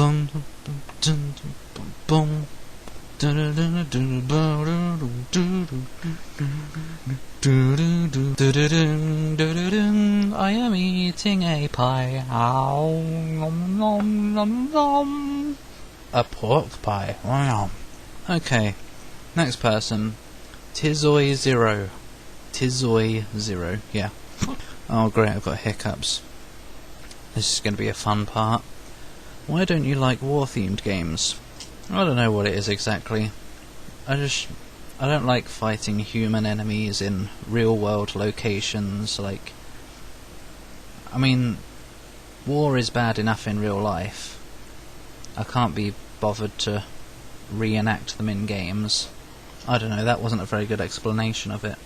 boom, boom, boom. I am eating a pie. A pork pie. Okay, next person. Tizoy0. Tizoy0, yeah. Oh great, I've got hiccups. This is going to be a fun part. Why don't you like war-themed games? I don't know what it is exactly. I don't like fighting human enemies in real-world locations, like... I mean, war is bad enough in real life. I can't be bothered to reenact them in games. I don't know, that wasn't a very good explanation of it.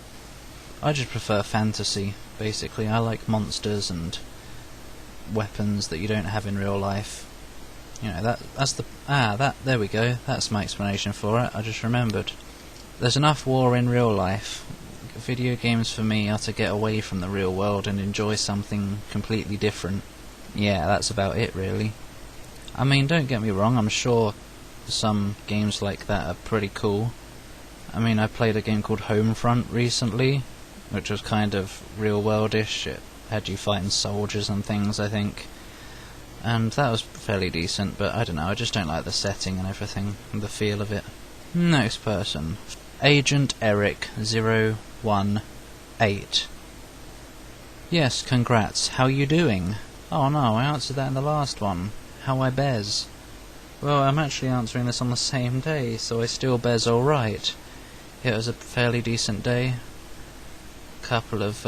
I just prefer fantasy, basically. I like monsters and weapons that you don't have in real life. You know, there we go, that's my explanation for it, I just remembered. There's enough war in real life. Video games for me are to get away from the real world and enjoy something completely different. Yeah, that's about it really. I mean, don't get me wrong, I'm sure some games like that are pretty cool. I mean, I played a game called Homefront recently, which was kind of real-world-ish. It had you fighting soldiers and things, I think. And that was fairly decent, but I don't know, I just don't like the setting and everything, and the feel of it. Next person. Agent Eric 018. Yes, congrats. How you doing? Oh no, I answered that in the last one. How I bez? Well, I'm actually answering this on the same day, so I still bez alright. It was a fairly decent day. Couple of,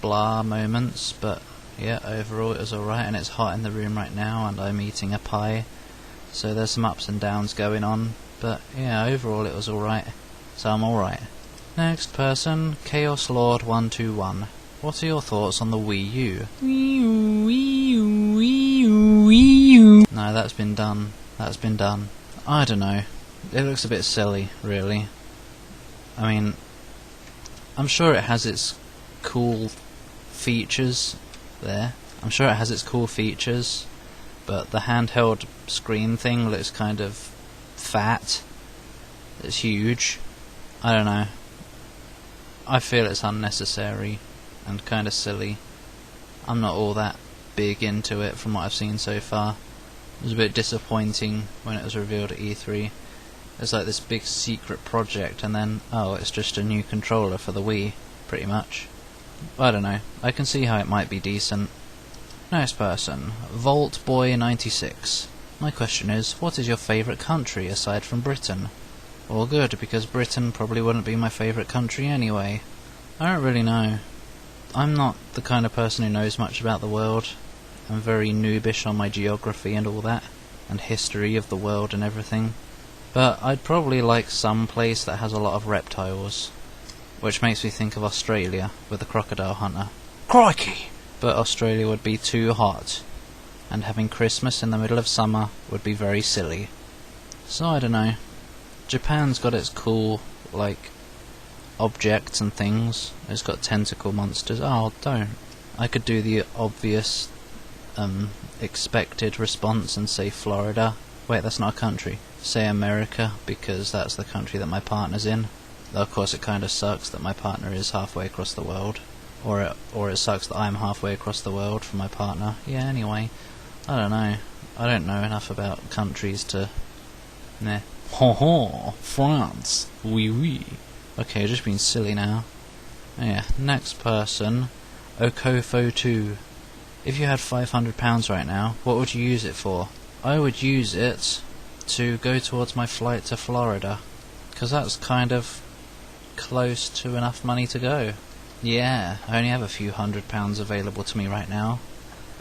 blah moments, but yeah, overall it was alright, and it's hot in the room right now, and I'm eating a pie. So there's some ups and downs going on, but yeah, overall it was alright. So I'm alright. Next person, Chaos Lord 121. What are your thoughts on the Wii U? No, that's been done. That's been done. I don't know. It looks a bit silly, really. I mean, I'm sure it has its cool features there. I'm sure it has its cool features, but the handheld screen thing looks kind of fat. It's huge. I don't know. I feel it's unnecessary and kind of silly. I'm not all that big into it from what I've seen so far. It was a bit disappointing when it was revealed at E3. It's like this big secret project, and then, oh, it's just a new controller for the Wii, pretty much. I don't know. I can see how it might be decent. Next person, VaultBoy96. My question is, what is your favourite country aside from Britain? Well, good, because Britain probably wouldn't be my favourite country anyway. I don't really know. I'm not the kind of person who knows much about the world. I'm very noobish on my geography and all that, and history of the world and everything. But I'd probably like some place that has a lot of reptiles. Which makes me think of Australia, with the crocodile hunter. Crikey! But Australia would be too hot, and having Christmas in the middle of summer would be very silly. So I don't know. Japan's got its cool, like, objects and things. It's got tentacle monsters. Oh, don't. I could do the obvious, expected response and say Florida. Wait, that's not a country. Say America, because that's the country that my partner's in. Though of course it kind of sucks that my partner is halfway across the world. Or it sucks that I'm halfway across the world from my partner. Yeah, anyway. I don't know. I don't know enough about countries to... Nah. Ho ho! France! Oui oui! Okay, just being silly now. Yeah, next person. Okofo2. If you had £500 right now, what would you use it for? I would use it to go towards my flight to Florida. Because that's kind of close to enough money to go. Yeah, I only have a few £100 available to me right now.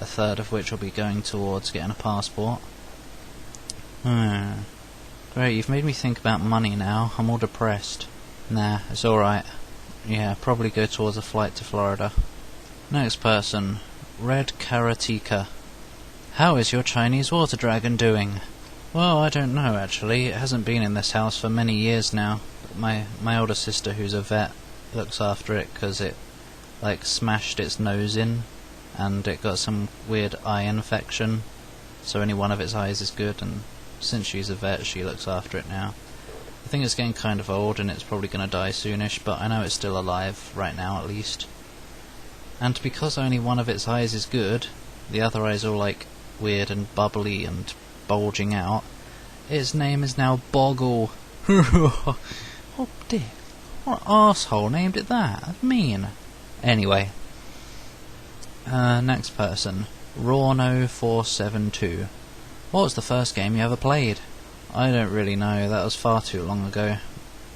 A third of which will be going towards getting a passport. Great, you've made me think about money now. I'm all depressed. Nah, it's alright. Yeah, probably go towards a flight to Florida. Next person. Red Karateka. How is your Chinese water dragon doing? Well, I don't know actually. It hasn't been in this house for many years now. My older sister, who's a vet, looks after it because it, like, smashed its nose in and it got some weird eye infection. so only one of its eyes is good, and since she's a vet, she looks after it now. I think it's getting kind of old and it's probably going to die soonish, but I know it's still alive, right now at least. And because only one of its eyes is good, the other eye's all like weird and bubbly and bulging out, its name is now Boggle. Oh dear, what arsehole named it that? That's mean. Anyway, next person, Rawno472. What was the first game you ever played? I don't really know, that was far too long ago.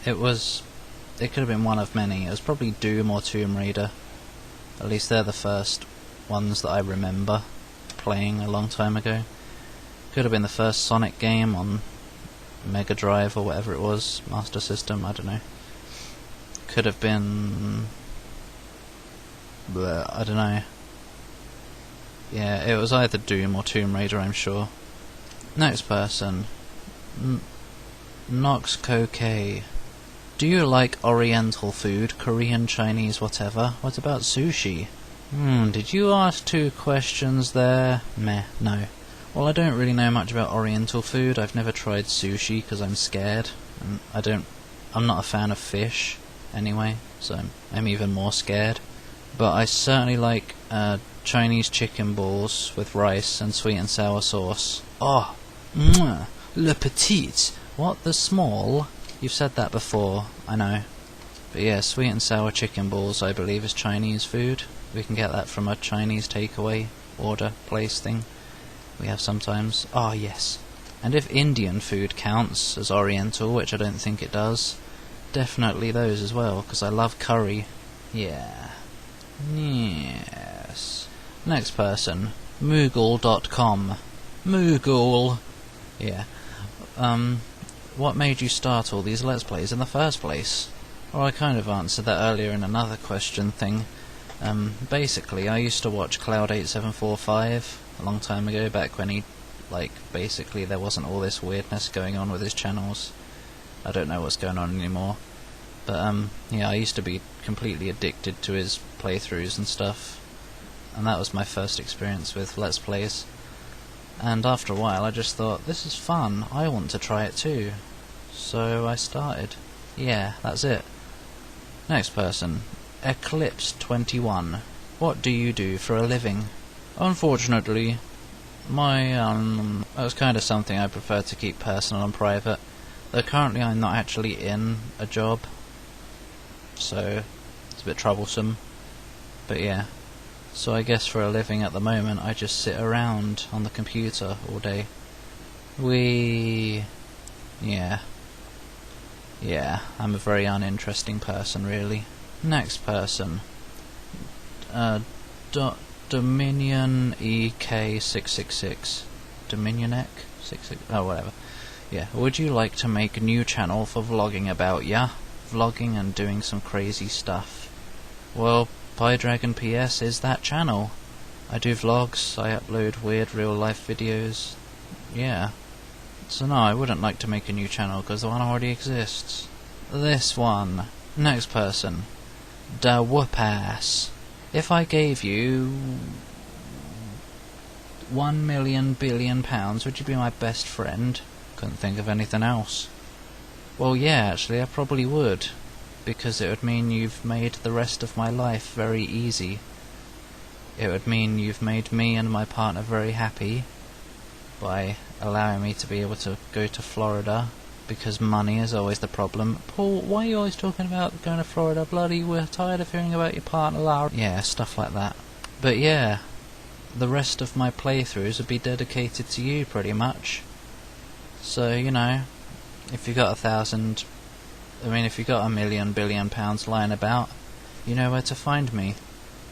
It could have been one of many. It was probably Doom or Tomb Raider. At least they're the first ones that I remember playing a long time ago. Could have been the first Sonic game on Mega Drive or whatever it was, Master System, I don't know. Could have been... I don't know. Yeah, it was either Doom or Tomb Raider, I'm sure. Next person. NoxcoK. Do you like Oriental food, Korean, Chinese, whatever? What about sushi? Did you ask 2 questions there? Meh, no. Well, I don't really know much about Oriental food. I've never tried sushi because I'm scared. And I'm not a fan of fish, anyway, so I'm even more scared. But I certainly like Chinese chicken balls with rice and sweet and sour sauce. Oh, mwah, le petit. What, the small? You've said that before, I know. But yeah, sweet and sour chicken balls, I believe, is Chinese food. We can get that from a Chinese takeaway order place thing we have sometimes. Ah, yes. And if Indian food counts as Oriental, which I don't think it does, definitely those as well, because I love curry. Yeah. Yes. Next person. Moogle.com. Moogle. Yeah. What made you start all these Let's Plays in the first place? Well, I kind of answered that earlier in another question thing. Basically, I used to watch Cloud8745 a long time ago, back when he, basically there wasn't all this weirdness going on with his channels. I don't know what's going on anymore. But, yeah, I used to be completely addicted to his playthroughs and stuff. And that was my first experience with Let's Plays. And after a while I just thought, this is fun, I want to try it too. So I started. Yeah, that's it. Next person. Eclipse21. What do you do for a living? Unfortunately, that's kind of something I prefer to keep personal and private. Though currently I'm not actually in a job, so it's a bit troublesome. But yeah. So I guess for a living at the moment I just sit around on the computer all day. Yeah, I'm a very uninteresting person, really. Next person. Dominion EK666. Dominion EK 66. Oh, whatever. Yeah. Would you like to make a new channel for vlogging about ya? Vlogging and doing some crazy stuff. Well, PieDragonPS is that channel. I do vlogs, I upload weird real life videos. Yeah. So no, I wouldn't like to make a new channel because the one already exists. This one. Next person. Da whoop-ass. If I gave you £1 billion, would you be my best friend? Couldn't think of anything else. Well, yeah, actually, I probably would. Because it would mean you've made the rest of my life very easy. It would mean you've made me and my partner very happy by allowing me to be able to go to Florida, because money is always the problem. Paul, why are you always talking about going to Florida? Bloody, we're tired of hearing about your partner, Laura. Yeah, stuff like that. But yeah, the rest of my playthroughs would be dedicated to you, pretty much. So, you know, if you got if you got £1 billion lying about, you know where to find me.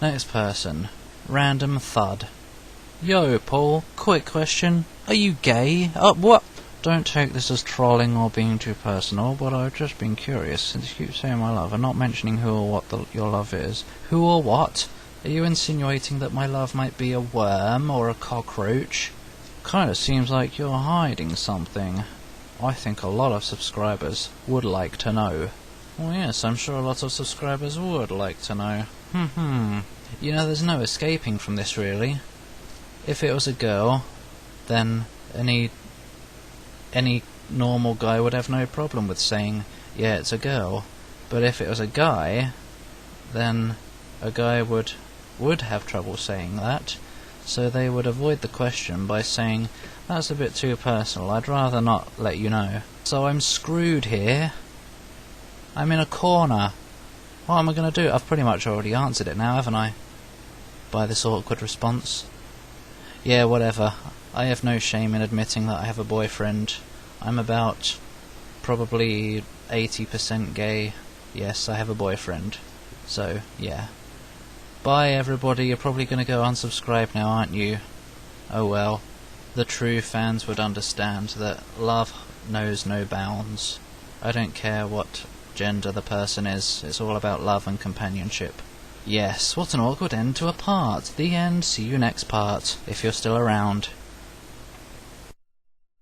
Next person. Random Thud. Yo, Paul, quick question. Are you gay? What? Don't take this as trolling or being too personal, but I've just been curious, since you keep saying my love and not mentioning who or what your love is. Who or what? Are you insinuating that my love might be a worm or a cockroach? Kinda seems like you're hiding something. I think a lot of subscribers would like to know. Well, yes, I'm sure a lot of subscribers would like to know. You know, there's no escaping from this, really. If it was a girl, then any normal guy would have no problem with saying, yeah, it's a girl. But if it was a guy, then a guy would have trouble saying that, so they would avoid the question by saying, that's a bit too personal, I'd rather not let you know. So I'm screwed here. I'm in a corner. What am I going to do? I've pretty much already answered it now, haven't I? By this awkward response. Yeah, whatever. I have no shame in admitting that I have a boyfriend. I'm about probably 80% gay. Yes, I have a boyfriend. So, yeah. Bye everybody, you're probably going to go unsubscribe now, aren't you? Oh well. The true fans would understand that love knows no bounds. I don't care what gender the person is, it's all about love and companionship. Yes, what an awkward end to a part. The end, see you next part, if you're still around.